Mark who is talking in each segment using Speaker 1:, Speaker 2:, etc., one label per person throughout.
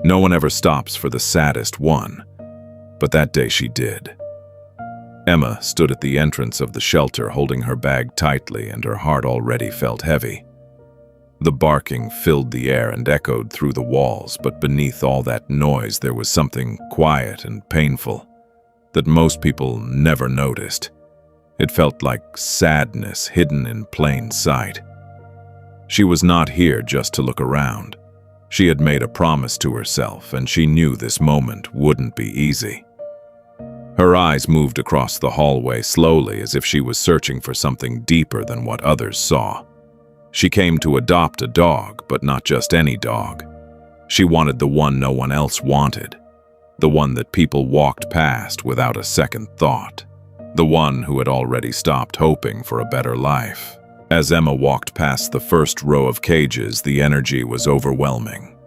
Speaker 1: No one ever stops for the saddest one, but that day she did. Emma stood at the entrance of the shelter holding her bag tightly, and her heart already felt heavy. The barking filled the air and echoed through the walls, but beneath all that noise there was something quiet and painful that most people never noticed. It felt like sadness hidden in plain sight. She was not here just to look around. She had made a promise to herself, and she knew this moment wouldn't be easy. Her eyes moved across the hallway slowly, as if she was searching for something deeper than what others saw. She came to adopt a dog, but not just any dog. She wanted the one no one else wanted, the one that people walked past without a second thought, the one who had already stopped hoping for a better life. As Emma walked past the first row of cages, the energy was overwhelming.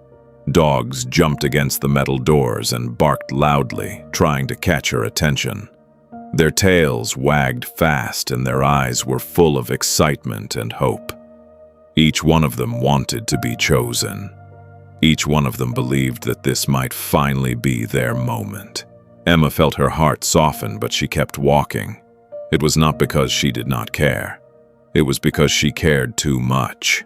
Speaker 1: Dogs jumped against the metal doors and barked loudly, trying to catch her attention. Their tails wagged fast and their eyes were full of excitement and hope. Each one of them wanted to be chosen. Each one of them believed that this might finally be their moment. Emma felt her heart soften, but she kept walking. It was not because she did not care. It was because she cared too much.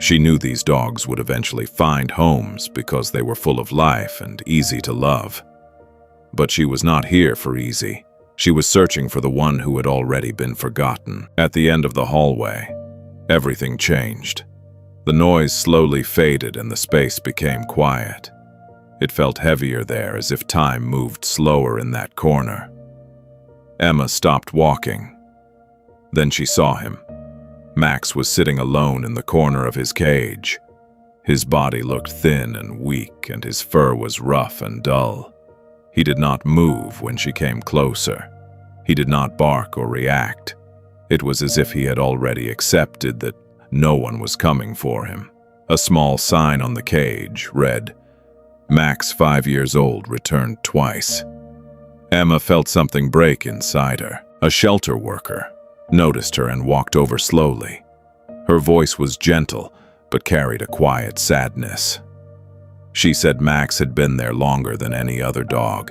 Speaker 1: She knew these dogs would eventually find homes because they were full of life and easy to love. But she was not here for easy. She was searching for the one who had already been forgotten. At the end of the hallway, everything changed. The noise slowly faded and the space became quiet. It felt heavier there, as if time moved slower in that corner. Emma stopped walking. Then she saw him. Max was sitting alone in the corner of his cage. His body looked thin and weak, and his fur was rough and dull. He did not move when she came closer. He did not bark or react. It was as if he had already accepted that no one was coming for him. A small sign on the cage read, "Max, 5 years old, returned twice." Emma felt something break inside her. A shelter worker noticed her and walked over slowly. Her voice was gentle, but carried a quiet sadness. She said Max had been there longer than any other dog.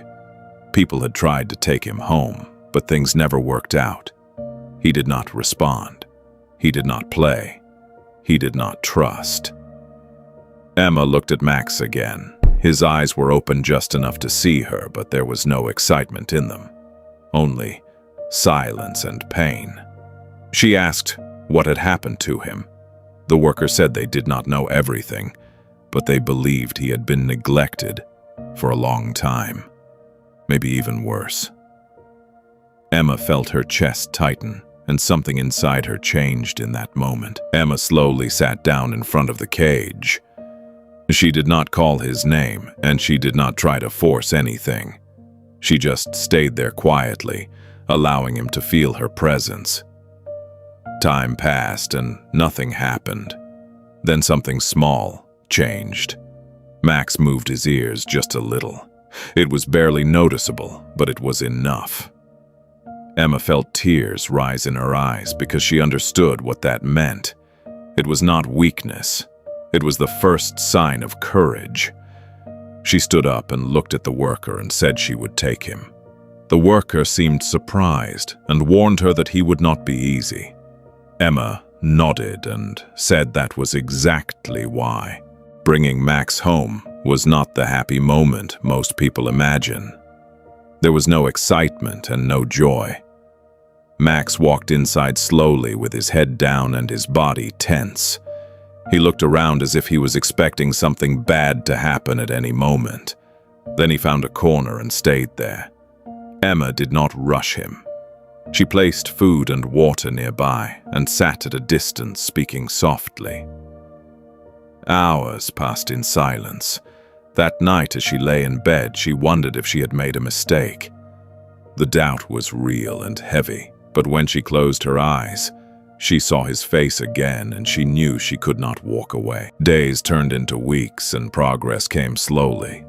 Speaker 1: People had tried to take him home, but things never worked out. He did not respond. He did not play. He did not trust. Emma looked at Max again. His eyes were open just enough to see her, but there was no excitement in them. Only silence and pain. She asked what had happened to him. The worker said they did not know everything, but they believed he had been neglected for a long time. Maybe even worse. Emma felt her chest tighten, and something inside her changed in that moment. Emma slowly sat down in front of the cage. She did not call his name, and she did not try to force anything. She just stayed there quietly, allowing him to feel her presence. Time passed and nothing happened. Then something small changed. Max moved his ears just a little. It was barely noticeable, but it was enough. Emma felt tears rise in her eyes because she understood what that meant. It was not weakness. It was the first sign of courage. She stood up and looked at the worker and said she would take him. The worker seemed surprised and warned her that he would not be easy. Emma nodded and said that was exactly why. Bringing Max home was not the happy moment most people imagine. There was no excitement and no joy. Max walked inside slowly with his head down and his body tense. He looked around as if he was expecting something bad to happen at any moment. Then he found a corner and stayed there. Emma did not rush him. She placed food and water nearby and sat at a distance, speaking softly. Hours passed in silence. That night, as she lay in bed, she wondered if she had made a mistake. The doubt was real and heavy, but when she closed her eyes, she saw his face again and she knew she could not walk away. Days turned into weeks and progress came slowly.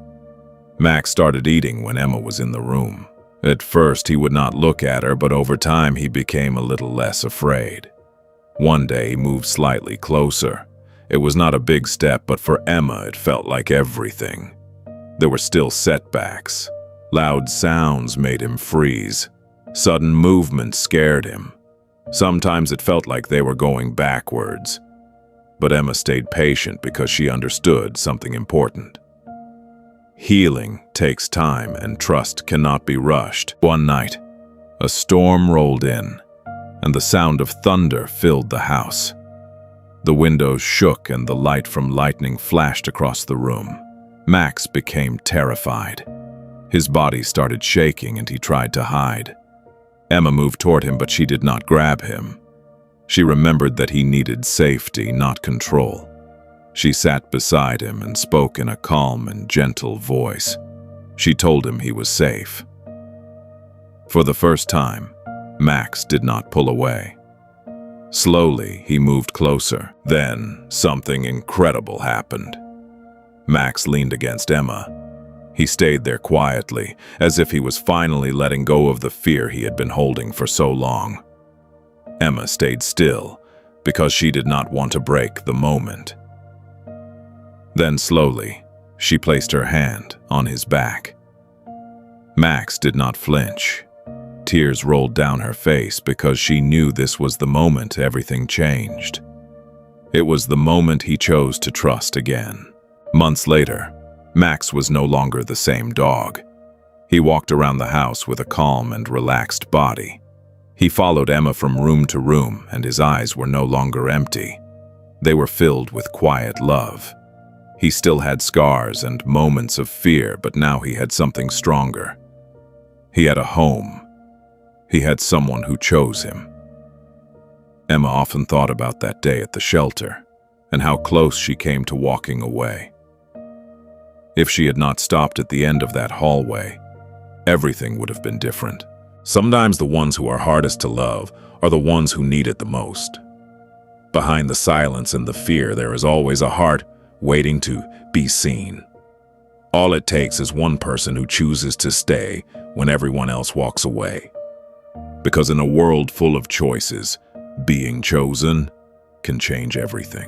Speaker 1: Max started eating when Emma was in the room. At first, he would not look at her, but over time he became a little less afraid. One day he moved slightly closer. It was not a big step, but for Emma it felt like everything. There were still setbacks. Loud sounds made him freeze. Sudden movement scared him. Sometimes it felt like they were going backwards. But Emma stayed patient because she understood something important. Healing takes time and trust cannot be rushed. One night, a storm rolled in, and the sound of thunder filled the house. The windows shook and the light from lightning flashed across the room. Max became terrified. His body started shaking and he tried to hide. Emma moved toward him, but she did not grab him. She remembered that he needed safety, not control. She sat beside him and spoke in a calm and gentle voice. She told him he was safe. For the first time, Max did not pull away. Slowly, he moved closer. Then, something incredible happened. Max leaned against Emma. He stayed there quietly, as if he was finally letting go of the fear he had been holding for so long. Emma stayed still, because she did not want to break the moment. Then slowly, she placed her hand on his back. Max did not flinch. Tears rolled down her face because she knew this was the moment everything changed. It was the moment he chose to trust again. Months later, Max was no longer the same dog. He walked around the house with a calm and relaxed body. He followed Emma from room to room, and his eyes were no longer empty. They were filled with quiet love. He still had scars and moments of fear, but now he had something stronger. He had a home. He had someone who chose him. Emma often thought about that day at the shelter, and how close she came to walking away. If she had not stopped at the end of that hallway, everything would have been different. Sometimes the ones who are hardest to love are the ones who need it the most. Behind the silence and the fear, there is always a heart waiting to be seen. All it takes is one person who chooses to stay when everyone else walks away. Because in a world full of choices, being chosen can change everything.